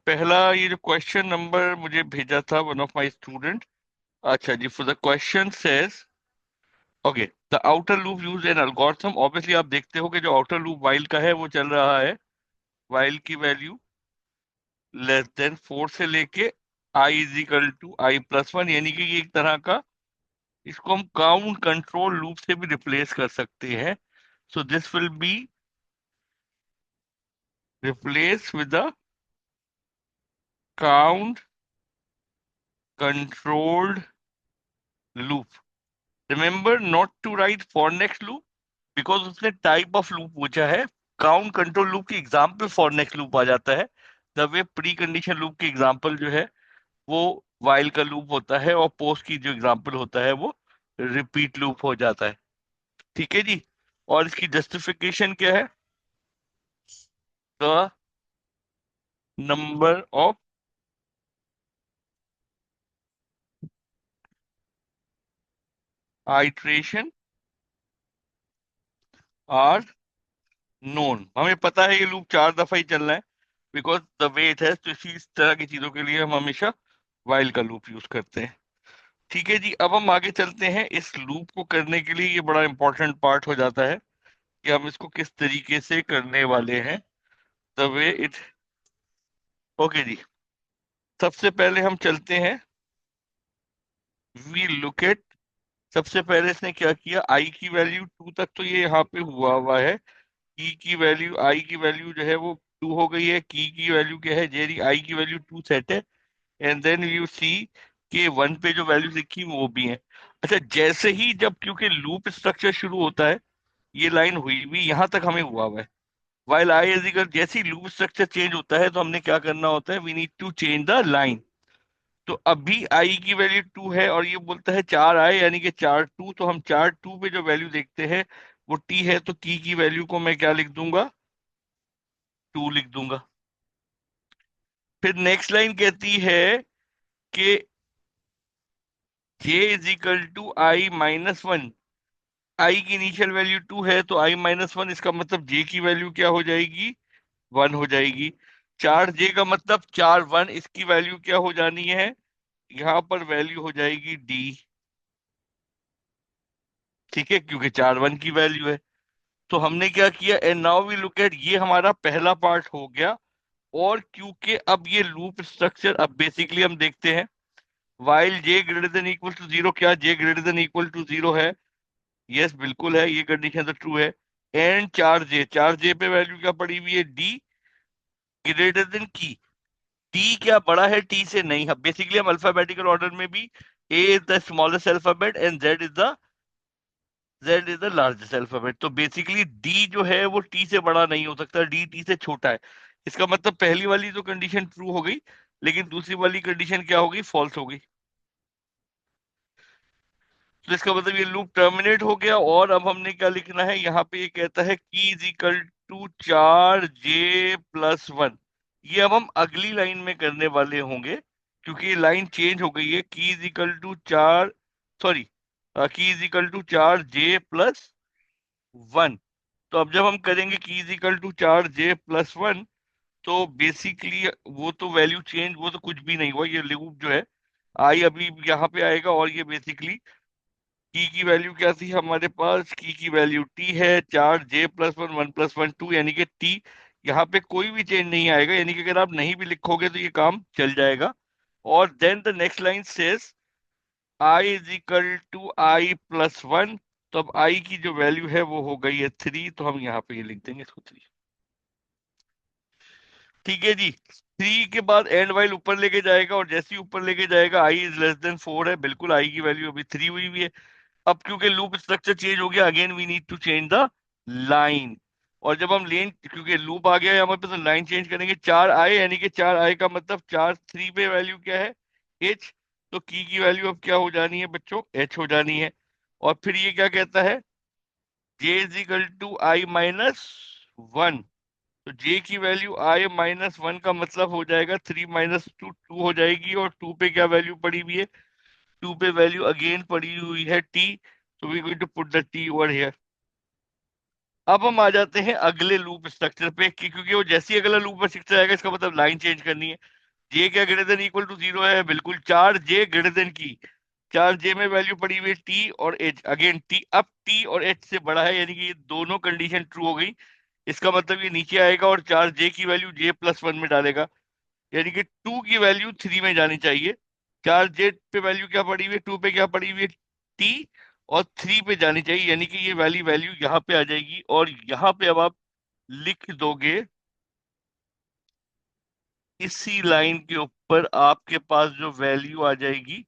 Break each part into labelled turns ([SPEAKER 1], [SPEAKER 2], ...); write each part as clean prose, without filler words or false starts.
[SPEAKER 1] पहला ये जो क्वेश्चन नंबर मुझे भेजा था वन ऑफ माय स्टूडेंट। अच्छा जी, for the question says okay, the outer loop use an algorithm. Obviously आप देखते हो कि जो आउटर लूप वाइल का है वो चल रहा है वाइल की वैल्यू लेस देन 4 से लेके I is equal to I plus one, यानी कि ये एक तरह का, इसको हम काउंट कंट्रोल लूप से भी रिप्लेस कर सकते हैं। So this will be replace with the count controlled loop. Remember not to write for next loop, because उसने टाइप ऑफ लूप पूछा है। काउंट कंट्रोल लूप की एग्जाम्पल फॉर नेक्स्ट लूप आ जाता है। The way pre condition loop की example जो है वो वाइल का लूप होता है, और पोस्ट की जो एग्जाम्पल होता है वो रिपीट लूप हो जाता है। ठीक है जी। और इसकी जस्टिफिकेशन क्या है? The number of iteration are known. हमें पता है ये लूप 4 दफा ही चलना है, बिकॉज द वे इट है। तो इस तरह की चीजों के लिए हम हमेशा वाइल का लूप यूज करते हैं। ठीक है जी, अब हम आगे चलते हैं। इस लूप को करने के लिए ये बड़ा इंपॉर्टेंट पार्ट हो जाता है कि हम इसको किस तरीके से करने वाले हैं। द वे इट, ओके जी। सबसे पहले हम चलते हैं, वी लुक एट। सबसे पहले इसने क्या किया, आई की वैल्यू 2 तक तो ये यहाँ पे हुआ है। की वैल्यू, आई की वैल्यू जो है वो 2 हो गई है। की वैल्यू क्या है, जेरी आई की वैल्यू 2 सेट है। एंड देन यू सी के 1 पे जो वैल्यू लिखी वो भी है। अच्छा, जैसे ही जब क्योंकि लूप स्ट्रक्चर शुरू होता है, ये लाइन हुई भी यहाँ तक हमें हुआ है। वाइल आई इज इक्वल, जैसे ही लूप स्ट्रक्चर चेंज होता है तो हमने क्या करना होता है, we need to change the line. तो अभी आई की वैल्यू 2 है और ये बोलता है 4 आई, यानी कि 4 2। तो हम 4 2 पे जो वैल्यू देखते हैं वो टी है, तो की वैल्यू को मैं क्या लिख दूंगा, 2 लिख दूंगा। फिर नेक्स्ट लाइन कहती है कि J is equal to I minus one. I की इनिशियल वैल्यू 2 है, तो आई माइनस वन, इसका मतलब जे की वैल्यू क्या हो जाएगी, 1 हो जाएगी। 4 जे का मतलब 4 1, इसकी वैल्यू क्या हो जानी है, यहाँ पर वैल्यू हो जाएगी डी। ठीक है, क्योंकि 4 1 की वैल्यू है। तो हमने क्या किया, and now we look at, ये हमारा पहला पार्ट हो गया। और क्योंकि अब ये लूप स्ट्रक्चर, अब बेसिकली हम देखते हैं, while J greater than equal to zero, क्या J greater than equal to zero है? यस, बिल्कुल है, ये कंडीशन तो ट्रू है। एंड 4 जे पे वैल्यू क्या पड़ी हुई है, डी ग्रेटर देन की। टी क्या बड़ा है टी से? नहीं। बेसिकली हम अल्फाबेटिकल ऑर्डर में भी, A is the smallest alphabet and Z is the largest alphabet. तो बेसिकली डी जो है वो टी से बड़ा नहीं हो सकता, डी टी से छोटा है। इसका मतलब पहली वाली जो कंडीशन ट्रू हो गई, लेकिन दूसरी वाली कंडीशन क्या हो गई, फॉल्स हो गई। तो इसका मतलब ये लूप टर्मिनेट हो गया। और अब हमने क्या लिखना है, यहाँ पे ये कहता है की is equal to 4 j plus 1। ये अब हम अगली लाइन में करने वाले होंगे, क्योंकि ये लाइन चेंज हो गई है। की is equal to 4, sorry, key is equal to 4 j plus 1। तो अब जब हम करेंगे key is equal to 4 j plus 1, तो बेसिकली वो तो वैल्यू चेंज, वो तो कुछ भी नहीं हुआ। ये लूप जो है, आई अभी यहाँ पे आएगा, और ये बेसिकली की वैल्यू क्या थी हमारे पास, की वैल्यू टी है। 4 जे प्लस 1, 1 प्लस 1 2, यानी कि टी। यहाँ पे कोई भी चेंज नहीं आएगा, यानी कि अगर आप नहीं भी लिखोगे तो ये काम चल जाएगा। और then the next line says i is equal to I plus 1। तो अब आई की जो वैल्यू है वो हो गई है 3, तो हम यहाँ पे ये लिख देंगे इसको 3। ठीक है जी। 3 के बाद एंड वाइल ऊपर लेके जाएगा, और जैसे ही ऊपर लेके जाएगा आई इज लेस देन 4 है, बिल्कुल आई की वैल्यू अभी 3 हुई है। अब क्योंकि लूप स्ट्रक्चर चेंज हो गया, again we need to change the line. और जब हम लेन, क्योंकि लूप आ गया है हमारे पास, लाइन चेंज करेंगे। 4 आई, यानी कि 4 आई का मतलब 4 3 पे वैल्यू क्या है, एच। तो की वैल्यू अब क्या हो जानी है बच्चों, एच हो जानी है। और फिर ये क्या कहता है, J is equal to I minus 1। तो जे की वैल्यू i-1 का मतलब हो जाएगा 3 - 2 2 हो जाएगी। और 2 पे क्या वैल्यू पड़ी हुई है, 2 पे वैल्यू अगेन पड़ी हुई है टी। तो we going to put the t over here. अब हम आ जाते हैं अगले लूप स्ट्रक्चर पे क्योंकि वो जैसे ही अगला लूप स्ट्रक्चर आएगा इसका मतलब लाइन चेंज करनी है। जे क्या greater than equal to zero है, बिल्कुल। चार जे ग्रेटर देन की, चार जे में वैल्यू पड़ी हुई है टी और एच, अगेन टी, अब टी और एच से बड़ा है, यानी कि ये दोनों कंडीशन ट्रू हो गई। इसका मतलब ये नीचे आएगा और चार जे की वैल्यू जे प्लस वन में डालेगा, यानी कि टू की वैल्यू थ्री में जानी चाहिए। चार जे पे वैल्यू क्या पड़ी हुई है, टू पे क्या पड़ी हुई है, टी, और थ्री पे जानी चाहिए, यानी कि ये वाली वैल्यू यहाँ पे आ जाएगी। और यहाँ पे अब आप लिख दोगे, इसी लाइन के ऊपर आपके पास जो वैल्यू आ जाएगी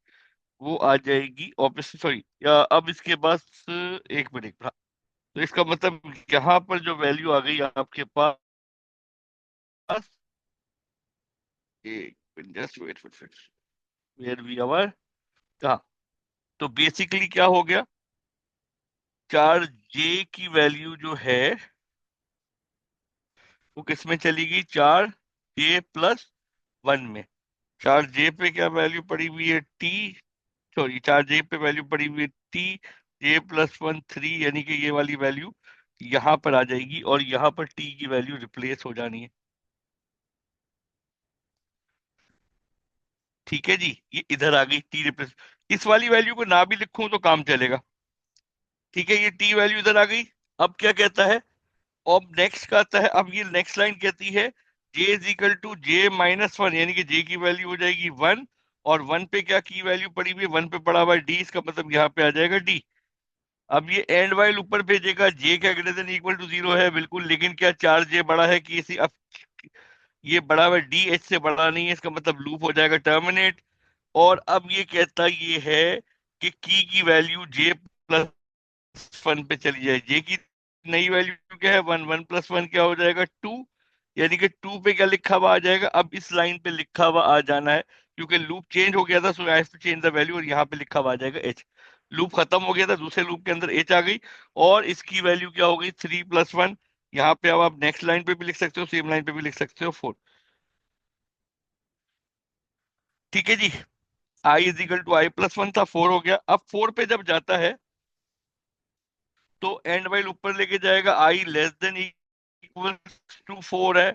[SPEAKER 1] वो आ जाएगी ऑब्वियसली, सॉरी, अब इसके पास एक मिनट, हाँ। तो इसका मतलब यहाँ पर जो वैल्यू आ गई आपके पास, एक minute, just wait, where we are, हाँ। तो बेसिकली क्या हो गया, चार जे की वैल्यू जो है वो किस में चली गई, चार जे प्लस वन में। चार जे पे क्या वैल्यू पड़ी हुई है, टी, सॉरी, चार जे पे वैल्यू पड़ी हुई है टी, जे प्लस वन थ्री, यानी कि ये वाली वैल्यू यहाँ पर आ जाएगी और यहाँ पर टी की वैल्यू रिप्लेस हो जानी है। ठीक है जी, ये इधर आ गई टी रिप्लेस। इस वाली वैल्यू को ना भी लिखूं तो काम चलेगा। ठीक है, ये टी वैल्यू इधर आ गई। अब क्या कहता है, अब नेक्स्ट का आता है, अब ये नेक्स्ट लाइन कहती है J is equal to J minus one, यानी कि जे की वैल्यू हो जाएगी वन, और वन पे क्या की वैल्यू पड़ी हुई है, वन पे पड़ा हुआ है डी, इसका मतलब यहाँ पे आ जाएगा डी। अब ये एंड वाइल ऊपर भेजेगा, जे क्या greater than equal to zero है, बिल्कुल, लेकिन क्या चार जे बड़ा है कि इसी, अब ये बड़ा हुआ डी एच से बड़ा नहीं है, इसका मतलब लूप हो जाएगा टर्मिनेट। और अब ये कहता ये है कि की वैल्यू जे प्लस वन पे चली जाए, जे की नई वैल्यू क्या है, वन, वन प्लस वन क्या हो जाएगा, टू, यानी कि टू पे क्या लिखा हुआ आ जाएगा, अब इस लाइन पे लिखा हुआ आ जाना है, क्योंकि लूप चेंज हो गया था, so I have to change the value, और यहाँ पे लिखा हुआ आ जाएगा एच। लूप खत्म हो गया था, दूसरे लूप के अंदर एच आ गई, और इसकी वैल्यू क्या हो गई, थ्री प्लस वन। यहाँ पे अब आप नेक्स्ट लाइन पे भी लिख सकते हो, सेम लाइन पे भी लिख सकते हो, फोर। ठीक है जी, I is equal to I plus one था, फोर हो गया। अब फोर पे जब जाता है तो एंड वाइल ऊपर लेके जाएगा, I less than equal to four है,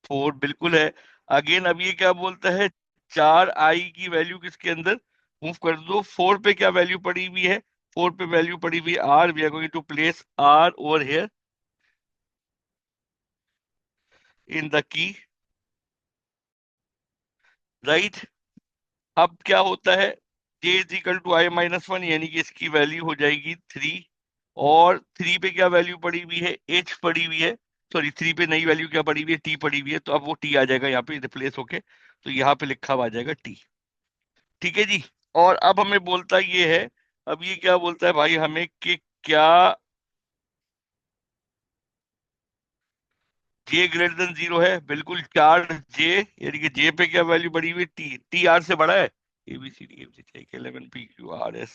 [SPEAKER 1] फोर बिल्कुल है। अगेन अब ये क्या बोलता है, चार आई की वैल्यू किसके अंदर मूव कर दो, फोर पे क्या वैल्यू पड़ी हुई है, फोर पे वैल्यू पड़ी हुई है R, we are going to place R over here in the key, right. अब क्या होता है, J is equal to I minus one, यानी कि इसकी वैल्यू हो जाएगी थ्री, और थ्री पे क्या वैल्यू पड़ी हुई है, एच पड़ी हुई है, सॉरी, थ्री पे नई वैल्यू क्या पड़ी हुई है, टी पड़ी हुई है, तो अब वो टी आ जाएगा यहाँ पे रिप्लेस होके, तो यहाँ पे लिखा हुआ आ जाएगा टी। ठीक है जी। और अब हमें बोलता ये है, अब ये क्या बोलता है भाई हमें कि क्या जे ग्रेटर देन जीरो है, बिल्कुल, चार जे, यानी कि जे पे क्या वैल्यू बढ़ी हुई, टी, टी आर से बड़ा है, a b c d f g h 11 p q r s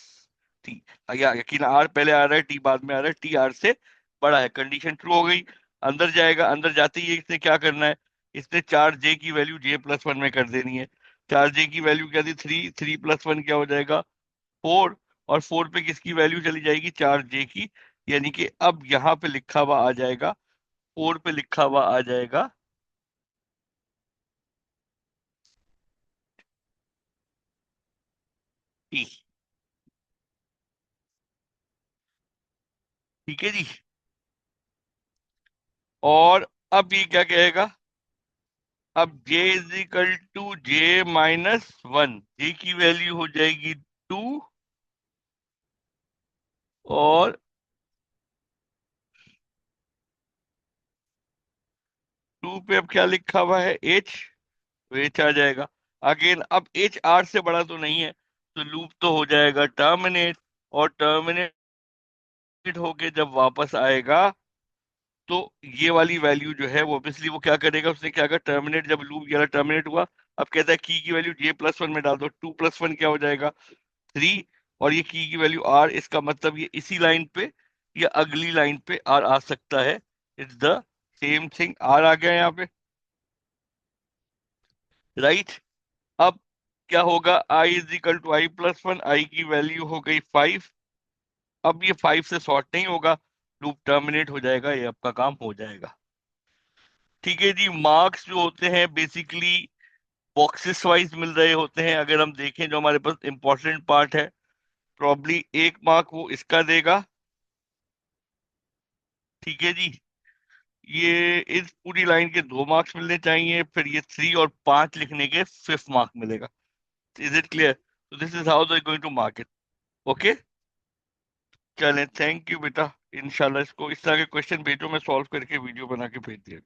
[SPEAKER 1] t, आगे आगे कि ना, आर पहले आ रहा है टी बाद में आ रहा है, टी आर से बड़ा है, कंडीशन ट्रू हो गई। अंदर जाएगा, अंदर जाते ही इसने क्या करना है, इसने चार जे की वैल्यू जे प्लस वन में कर देनी है। चार जे की वैल्यू क्या थी, थ्री, थ्री प्लस वन क्या हो जाएगा, फोर, और फोर पे किसकी वैल्यू चली जाएगी, चार जे की, यानी कि अब यहाँ पे लिखा हुआ आ जाएगा, फोर पे लिखा हुआ आ जाएगा टी। ठीक है जी। और अब ये क्या कहेगा, अब J is equal to J minus one, J की वैल्यू हो जाएगी टू, और टू पे अब क्या लिखा हुआ है, एच, तो एच आ जाएगा। अगेन अब एच आर से बड़ा तो नहीं है, तो लूप तो हो जाएगा टर्मिनेट, और टर्मिनेट होके जब वापस आएगा तो ये वाली वैल्यू जो है वो ऑब्वियसली वो क्या करेगा, उसने क्या कहा, टर्मिनेट, जब लूप ये टर्मिनेट हुआ, अब कहता है की वैल्यू जे प्लस वन में डाल दो, टू प्लस वन क्या हो जाएगा, थ्री, और ये की वैल्यू आर, इसका मतलब ये इसी लाइन पे या अगली लाइन पे आर आ सकता है, it's the same thing, R आ गया यहाँ पे, राइट। अब क्या होगा, I is equal to I plus one, I की वैल्यू हो गई फाइव, अब ये फाइव से शॉर्ट नहीं होगा, लूप टर्मिनेट हो जाएगा, ये आपका काम हो जाएगा। ठीक है जी। मार्क्स जो होते हैं बेसिकली बॉक्सेस वाइज मिल रहे होते हैं। अगर हम देखें जो हमारे पास इंपॉर्टेंट पार्ट है, प्रॉब्ली 1 मार्क वो इसका देगा। ठीक है जी। ये इस पूरी लाइन के 2 मार्क्स मिलने चाहिए, फिर ये 3 और 5 लिखने के 5th मार्क मिलेगा। Is it clear? तो this is how they going to mark it. Okay. चलें, थैंक यू बेटा। इंशाल्लाह इसको इस तरह के क्वेश्चन भेजो, मैं सॉल्व करके वीडियो बना के भेज दिया।